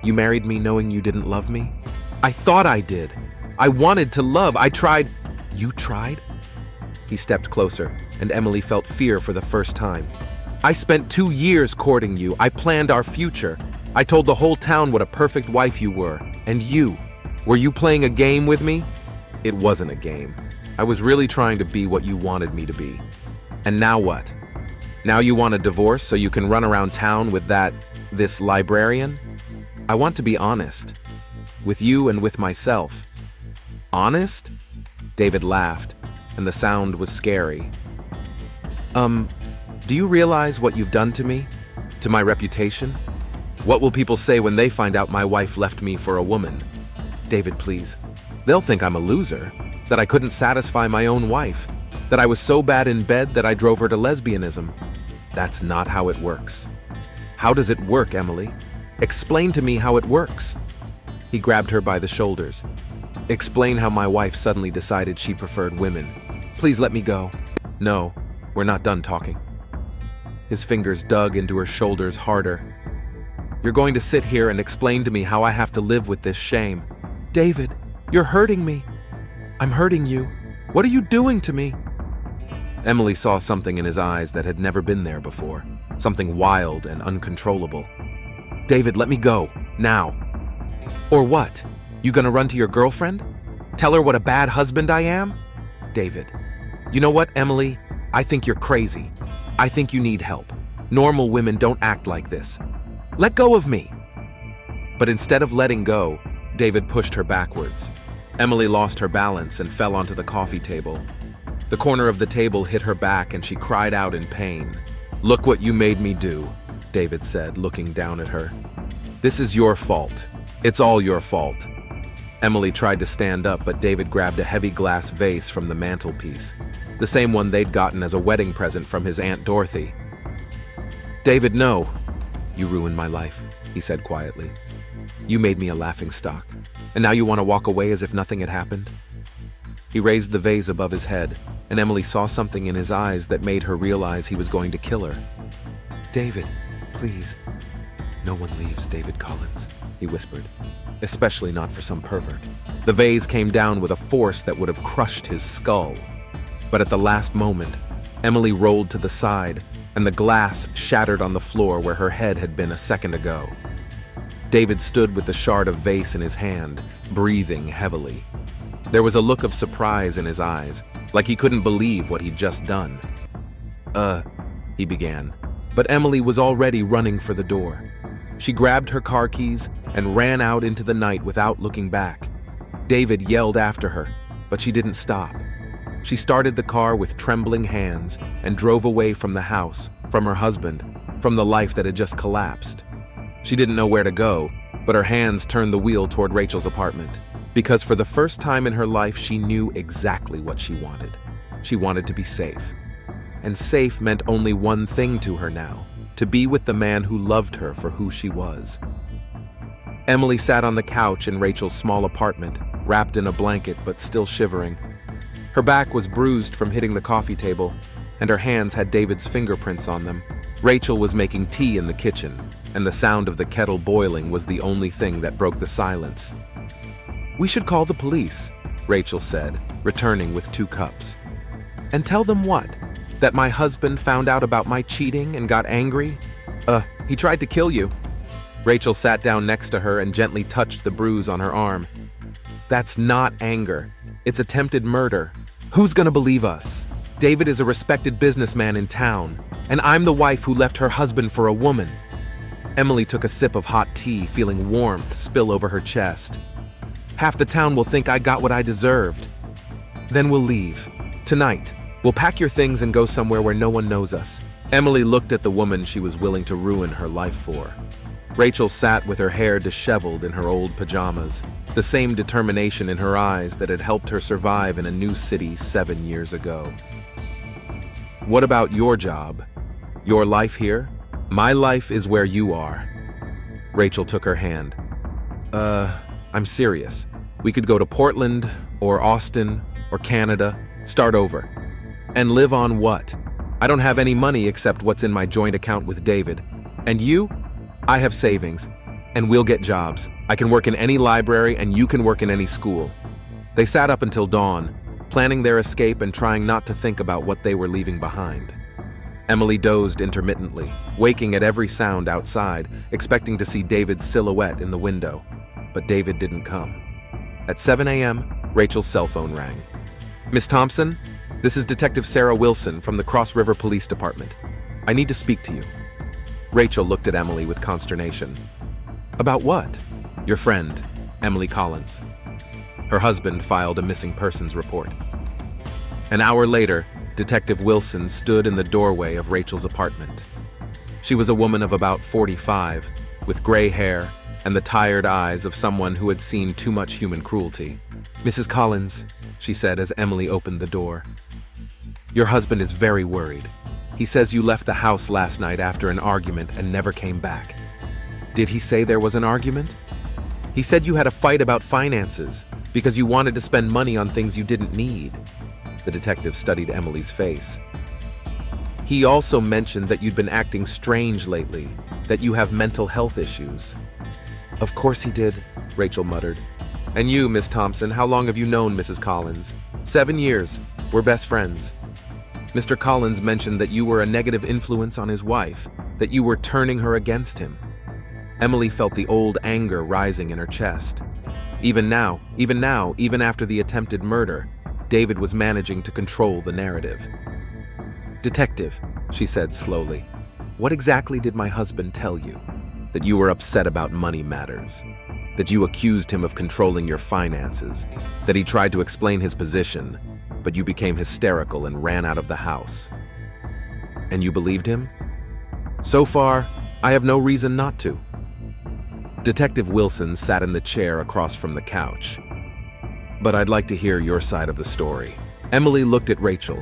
"You married me knowing you didn't love me?" "I thought I did. I wanted to love. I tried." "You tried?" He stepped closer, and Emily felt fear for the first time. "I spent 2 years courting you. I planned our future. I told the whole town what a perfect wife you were. And you, were you playing a game with me?" "It wasn't a game. I was really trying to be what you wanted me to be." "And now what? Now you want a divorce so you can run around town with this librarian?" "I want to be honest. With you and with myself." "Honest?" David laughed, and the sound was scary. Do you realize what you've done to me? To my reputation? What will people say when they find out my wife left me for a woman?" "David, please. They'll think I'm a loser, that I couldn't satisfy my own wife, that I was so bad in bed that I drove her to lesbianism." "That's not how it works." "How does it work, Emily? Explain to me how it works." He grabbed her by the shoulders. "Explain how my wife suddenly decided she preferred women. Please let me go." "No, we're not done talking." His fingers dug into her shoulders harder. "You're going to sit here and explain to me how I have to live with this shame." "David, you're hurting me." "I'm hurting you. What are you doing to me?" Emily saw something in his eyes that had never been there before, something wild and uncontrollable. "David, let me go, now." "Or what? You gonna run to your girlfriend? Tell her what a bad husband I am?" "David, you know what, Emily? I think you're crazy. I think you need help. Normal women don't act like this. Let go of me." But instead of letting go, David pushed her backwards. Emily lost her balance and fell onto the coffee table. The corner of the table hit her back and she cried out in pain. "Look what you made me do," David said, looking down at her. "This is your fault. It's all your fault." Emily tried to stand up, but David grabbed a heavy glass vase from the mantelpiece, the same one they'd gotten as a wedding present from his Aunt Dorothy. "David, no. You ruined my life," he said quietly. "You made me a laughingstock, and now you want to walk away as if nothing had happened?" He raised the vase above his head, and Emily saw something in his eyes that made her realize he was going to kill her. "David, please." "No one leaves David Collins," he whispered. "Especially not for some pervert." The vase came down with a force that would have crushed his skull. But at the last moment, Emily rolled to the side, and the glass shattered on the floor where her head had been a second ago. David stood with the shard of vase in his hand, breathing heavily. There was a look of surprise in his eyes, like he couldn't believe what he'd just done. He began, but Emily was already running for the door. She grabbed her car keys and ran out into the night without looking back. David yelled after her, but she didn't stop. She started the car with trembling hands and drove away from the house, from her husband, from the life that had just collapsed. She didn't know where to go, but her hands turned the wheel toward Rachel's apartment, because for the first time in her life she knew exactly what she wanted. She wanted to be safe. And safe meant only one thing to her now: to be with the man who loved her for who she was. Emily sat on the couch in Rachel's small apartment, wrapped in a blanket but still shivering. Her back was bruised from hitting the coffee table, and her hands had David's fingerprints on them. Rachel was making tea in the kitchen, and the sound of the kettle boiling was the only thing that broke the silence. "We should call the police," Rachel said, returning with 2 cups. "And tell them what? That my husband found out about my cheating and got angry? He tried to kill you." Rachel sat down next to her and gently touched the bruise on her arm. "That's not anger. It's attempted murder. Who's gonna believe us? David is a respected businessman in town, and I'm the wife who left her husband for a woman." Emily took a sip of hot tea, feeling warmth spill over her chest. "Half the town will think I got what I deserved. Then we'll leave. Tonight. We'll pack your things and go somewhere where no one knows us." Emily looked at the woman she was willing to ruin her life for. Rachel sat with her hair disheveled in her old pajamas, the same determination in her eyes that had helped her survive in a new city 7 years ago. "What about your job? Your life here? My life is where you are." Rachel took her hand. I'm serious. We could go to Portland, or Austin, or Canada, start over. And live on what? I don't have any money except what's in my joint account with David. And you? I have savings, and we'll get jobs. I can work in any library, and you can work in any school. They sat up until dawn, planning their escape and trying not to think about what they were leaving behind. Emily dozed intermittently, waking at every sound outside, expecting to see David's silhouette in the window. But David didn't come. At 7 a.m., Rachel's cell phone rang. "Miss Thompson? This is Detective Sarah Wilson from the Cross River Police Department. I need to speak to you." Rachel looked at Emily with consternation. "About what?" "Your friend, Emily Collins." Her husband filed a missing persons report. An hour later, Detective Wilson stood in the doorway of Rachel's apartment. She was a woman of about 45, with gray hair and the tired eyes of someone who had seen too much human cruelty. "Mrs. Collins," she said as Emily opened the door, "your husband is very worried. He says you left the house last night after an argument and never came back." "Did he say there was an argument?" "He said you had a fight about finances because you wanted to spend money on things you didn't need." The detective studied Emily's face. "He also mentioned that you'd been acting strange lately, that you have mental health issues." "Of course he did," Rachel muttered. "And you, Miss Thompson, how long have you known Mrs. Collins?" 7 years. We're best friends." "Mr. Collins mentioned that you were a negative influence on his wife, that you were turning her against him." Emily felt the old anger rising in her chest. Even after the attempted murder, David was managing to control the narrative. "Detective," she said slowly, "what exactly did my husband tell you? That you were upset about money matters?" that you accused him of controlling your finances, that he tried to explain his position, but you became hysterical and ran out of the house. And you believed him? So far, I have no reason not to. Detective Wilson sat in the chair across from the couch. But I'd like to hear your side of the story. Emily looked at Rachel,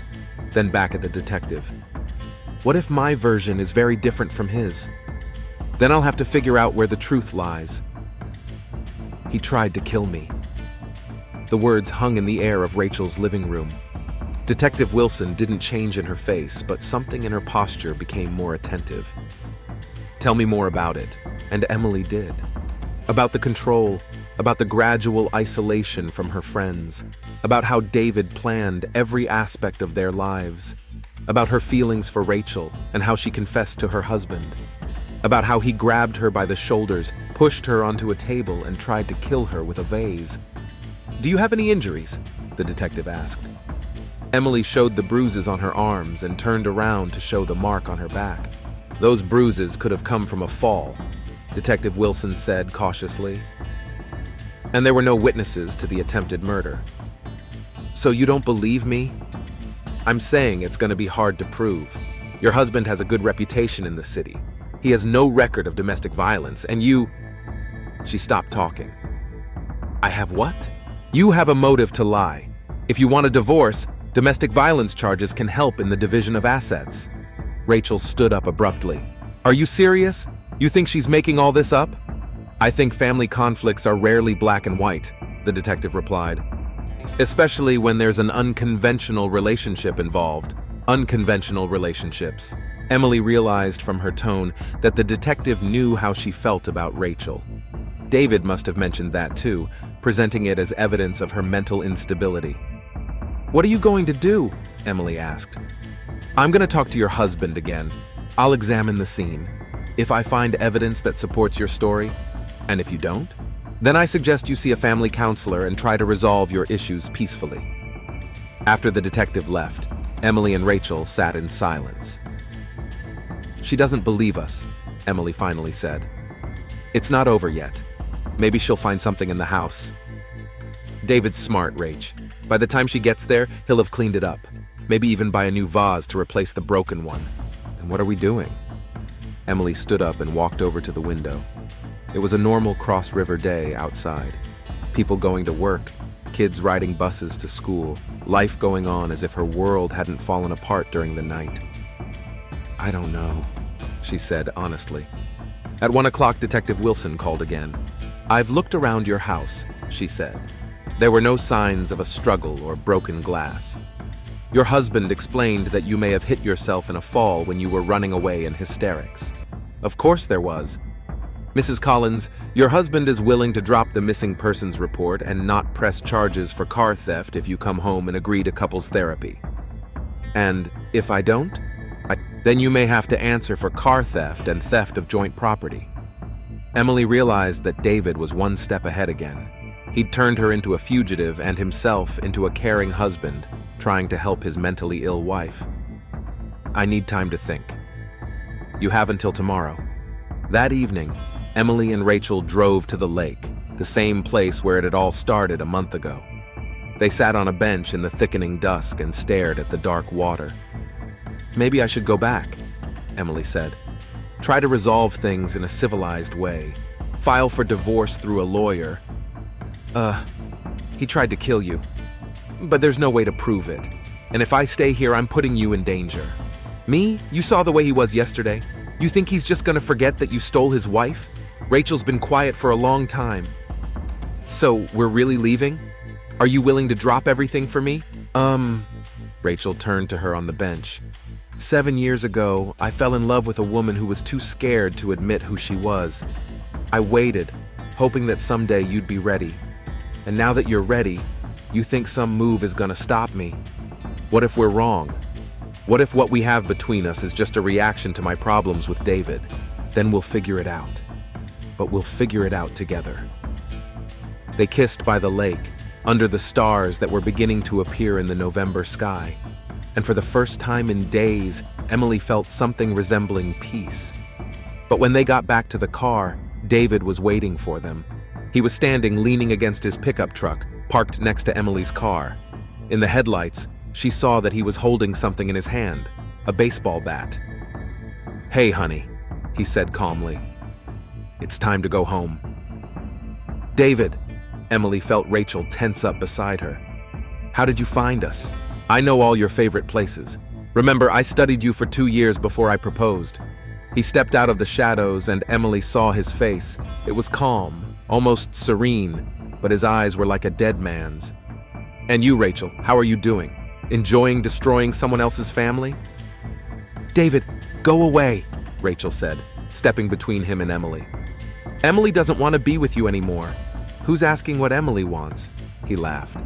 then back at the detective. What if my version is very different from his? Then I'll have to figure out where the truth lies. He tried to kill me. The words hung in the air of Rachel's living room. Detective Wilson didn't change in her face, but something in her posture became more attentive. Tell me more about it, and Emily did. About the control, about the gradual isolation from her friends, about how David planned every aspect of their lives, about her feelings for Rachel and how she confessed to her husband, about how he grabbed her by the shoulders, pushed her onto a table, and tried to kill her with a vase. Do you have any injuries? The detective asked. Emily showed the bruises on her arms and turned around to show the mark on her back. Those bruises could have come from a fall, Detective Wilson said cautiously. And there were no witnesses to the attempted murder. So you don't believe me? I'm saying it's going to be hard to prove. Your husband has a good reputation in the city. He has no record of domestic violence, and you... She stopped talking. I have what? You have a motive to lie. If you want a divorce, domestic violence charges can help in the division of assets. Rachel stood up abruptly. Are you serious? You think she's making all this up? I think family conflicts are rarely black and white, the detective replied. Especially when there's an unconventional relationship involved. Unconventional relationships. Emily realized from her tone that the detective knew how she felt about Rachel. David must have mentioned that too, presenting it as evidence of her mental instability. What are you going to do? Emily asked. I'm going to talk to your husband again. I'll examine the scene. If I find evidence that supports your story, and if you don't, then I suggest you see a family counselor and try to resolve your issues peacefully. After the detective left, Emily and Rachel sat in silence. She doesn't believe us, Emily finally said. It's not over yet. Maybe she'll find something in the house. David's smart, Rach. By the time she gets there, he'll have cleaned it up. Maybe even buy a new vase to replace the broken one. And what are we doing? Emily stood up and walked over to the window. It was a normal cross-river day outside. People going to work, kids riding buses to school, life going on as if her world hadn't fallen apart during the night. I don't know, she said honestly. At 1 o'clock, Detective Wilson called again. I've looked around your house, she said. There were no signs of a struggle or broken glass. Your husband explained that you may have hit yourself in a fall when you were running away in hysterics. Of course there was. Mrs. Collins, your husband is willing to drop the missing persons report and not press charges for car theft if you come home and agree to couples therapy. And if I don't, then you may have to answer for car theft and theft of joint property. Emily realized that David was one step ahead again. He'd turned her into a fugitive and himself into a caring husband, trying to help his mentally ill wife. I need time to think. You have until tomorrow. That evening, Emily and Rachel drove to the lake, the same place where it had all started a month ago. They sat on a bench in the thickening dusk and stared at the dark water. Maybe I should go back, Emily said. Try to resolve things in a civilized way. File for divorce through a lawyer. He tried to kill you. But there's no way to prove it. And if I stay here, I'm putting you in danger. Me? You saw the way he was yesterday. You think he's just gonna forget that you stole his wife? Rachel's been quiet for a long time. So, we're really leaving? Are you willing to drop everything for me? Rachel turned to her on the bench. 7 years ago, I fell in love with a woman who was too scared to admit who she was. I waited, hoping that someday you'd be ready. And now that you're ready, you think some move is gonna stop me. What if we're wrong? What if what we have between us is just a reaction to my problems with David? Then we'll figure it out. But we'll figure it out together. They kissed by the lake, under the stars that were beginning to appear in the November sky. And for the first time in days, Emily felt something resembling peace. But when they got back to the car, David was waiting for them. He was standing leaning against his pickup truck, parked next to Emily's car. In the headlights, she saw that he was holding something in his hand, a baseball bat. "Hey, honey," he said calmly. "It's time to go home." "David," Emily felt Rachel tense up beside her. "How did you find us? I know all your favorite places. Remember, I studied you for 2 years before I proposed." He stepped out of the shadows and Emily saw his face. It was calm, almost serene, but his eyes were like a dead man's. "And you, Rachel, how are you doing? Enjoying destroying someone else's family?" "David, go away," Rachel said, stepping between him and Emily. "Emily doesn't want to be with you anymore." "Who's asking what Emily wants?" He laughed.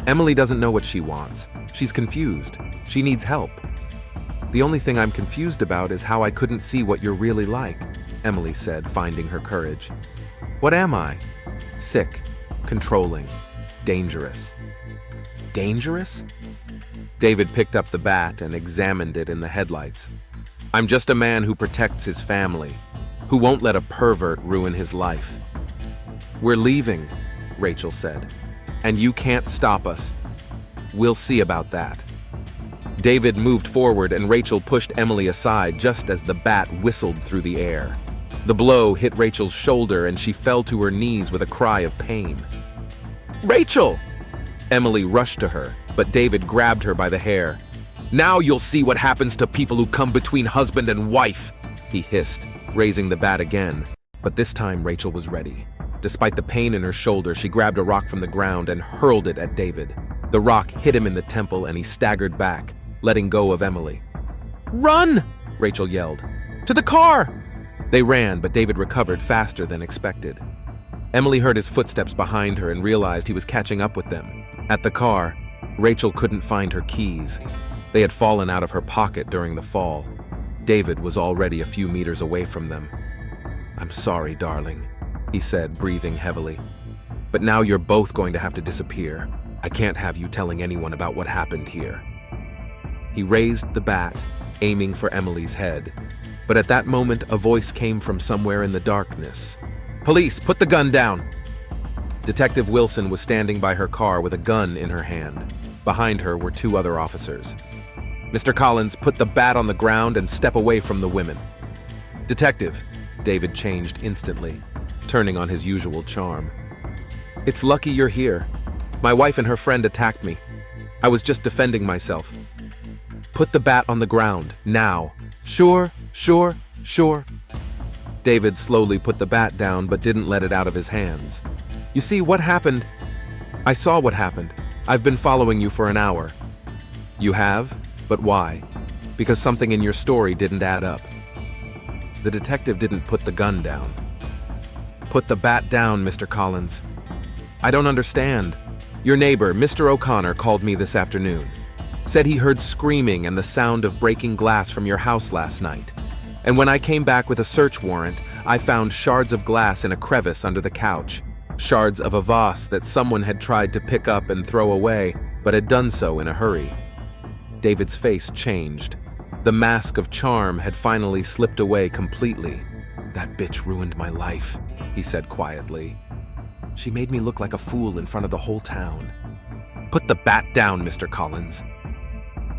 "Emily doesn't know what she wants. She's confused. She needs help." "The only thing I'm confused about is how I couldn't see what you're really like," Emily said, finding her courage. "What am I?" "Sick, controlling, dangerous." "Dangerous?" David picked up the bat and examined it in the headlights. "I'm just a man who protects his family, who won't let a pervert ruin his life." "We're leaving," Rachel said, "and you can't stop us. We'll see about that." David moved forward and Rachel pushed Emily aside just as the bat whistled through the air. The blow hit Rachel's shoulder and she fell to her knees with a cry of pain. "Rachel!" Emily rushed to her, but David grabbed her by the hair. "Now you'll see what happens to people who come between husband and wife," he hissed, raising the bat again. But this time Rachel was ready. Despite the pain in her shoulder, she grabbed a rock from the ground and hurled it at David. The rock hit him in the temple and he staggered back, letting go of Emily. "Run!" Rachel yelled. "To the car!" They ran, but David recovered faster than expected. Emily heard his footsteps behind her and realized he was catching up with them. At the car, Rachel couldn't find her keys. They had fallen out of her pocket during the fall. David was already a few meters away from them. "I'm sorry, darling," he said, breathing heavily. "But now you're both going to have to disappear. I can't have you telling anyone about what happened here." He raised the bat, aiming for Emily's head. But at that moment, a voice came from somewhere in the darkness. "Police, put the gun down!" Detective Wilson was standing by her car with a gun in her hand. Behind her were 2 other officers. "Mr. Collins, put the bat on the ground and step away from the women." "Detective," David changed instantly, turning on his usual charm. "It's lucky you're here. My wife and her friend attacked me. I was just defending myself." "Put the bat on the ground, now." Sure. David slowly put the bat down but didn't let it out of his hands. "You see, what happened? I saw what happened. I've been following you for an hour." "You have? But why?" "Because something in your story didn't add up." The detective didn't put the gun down. "Put the bat down, Mr. Collins." "I don't understand. Your neighbor, Mr. O'Connor, called me this afternoon. Said he heard screaming and the sound of breaking glass from your house last night. And when I came back with a search warrant, I found shards of glass in a crevice under the couch. Shards of a vase that someone had tried to pick up and throw away, but had done so in a hurry." David's face changed. The mask of charm had finally slipped away completely. "That bitch ruined my life," he said quietly. "She made me look like a fool in front of the whole town." "Put the bat down, Mr. Collins."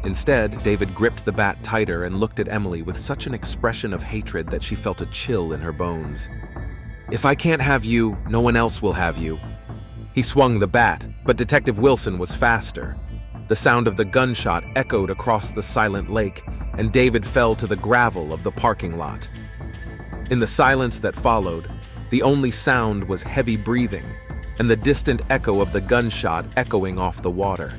Instead, David gripped the bat tighter and looked at Emily with such an expression of hatred that she felt a chill in her bones. "If I can't have you, no one else will have you." He swung the bat, but Detective Wilson was faster. The sound of the gunshot echoed across the silent lake, and David fell to the gravel of the parking lot. In the silence that followed, the only sound was heavy breathing, and the distant echo of the gunshot echoing off the water.